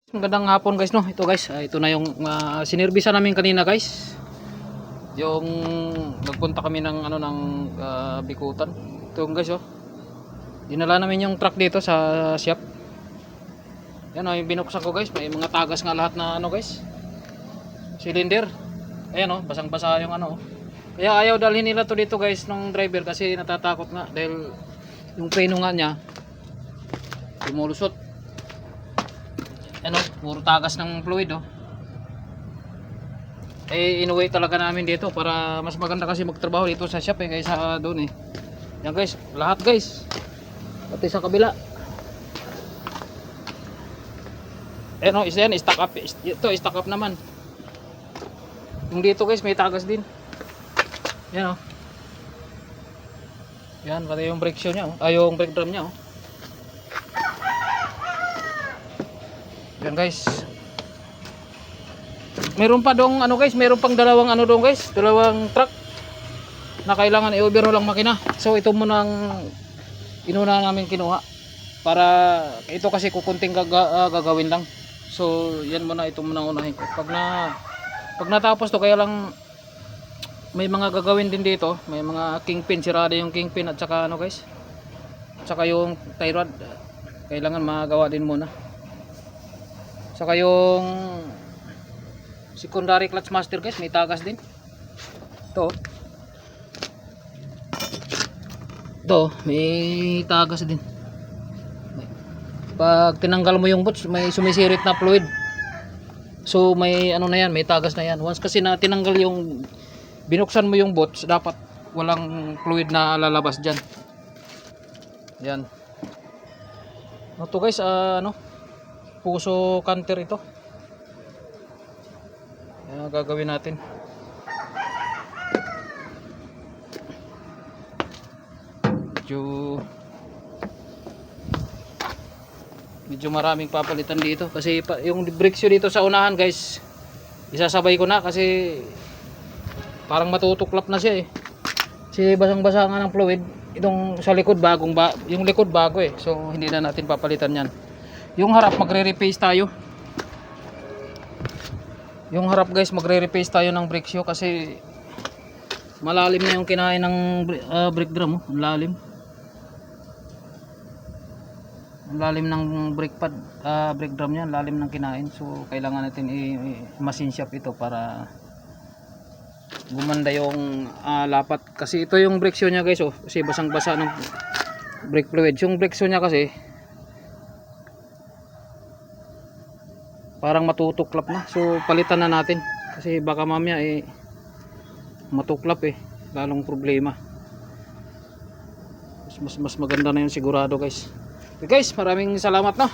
Magandang hapon guys no. Ito guys, ito na yung sinervisa namin kanina guys. Yung nagpunta kami ng Bikutan. Ito guys oh. Dinala namin yung truck dito sa shop. Yan oh, yung binuksan ko guys, may mga tagas nga lahat na guys. Cylinder. Ayan oh, basang-basa yung Kaya ayaw dalhin nila to dito guys ng driver kasi natatakot nga dahil yung preno nga niya lumulusot. Puro tagas ng fluid oh. Inuwi talaga namin dito para mas maganda kasi magtrabaho dito sa shop kaysa doon eh. Yan guys, lahat guys. Pati sa kabila. Isa yan, stock up. Ito, stock up naman. Yung dito guys, may tagas din. Yan oh. Yan, pati yung brake shoe nya oh. Yung brake drum nya oh. Yan guys. Meron pa dong guys, meron pang dalawang guys, dalawang truck na kailangan i-overhaul lang makina. So ito muna ang inuna namin kinuha para ito kasi kukunting gagawin lang. So yan muna, ito muna unahin ko. Pag natapos to, kaya lang may mga gagawin din dito, may mga kingpin, sirada yung kingpin at saka guys. At saka yung tie rod kailangan magawa din muna. Saka yung secondary clutch master guys, may tagas din. Ito may tagas din. Pag tinanggal mo yung boots, may sumisirit na fluid. So may na yan, may tagas na yan. Once kasi na tinanggal yung, binuksan mo yung boots, dapat walang fluid na lalabas dyan. Yan. Ito guys, puso canter ito. Yan gagawin natin. Medyo maraming papalitan dito kasi yung brake shoe dito sa unahan guys, isasabay ko na kasi parang matutuklap na siya eh. Kasi basang-basa nga ng fluid. Itong sa likod yung likod bago eh. So hindi na natin papalitan yan. Yung harap magre-repace tayo. Yung harap guys, magre-repace tayo ng brake shoe kasi malalim na yung kinain ng brake drum oh. Malalim. Ang lalim ng brake pad, brake drum niya, lalim ng kinain. So kailangan natin i-machine shop ito para gumanda yung lapat. Kasi ito yung brake shoe niya guys oh. Kasi basang-basa ng brake fluid. Yung brake shoe niya kasi parang matutuklap na. So palitan na natin kasi baka mamaya matuklap lalong problema. Mas maganda na yung sigurado guys. Okay guys, maraming salamat na.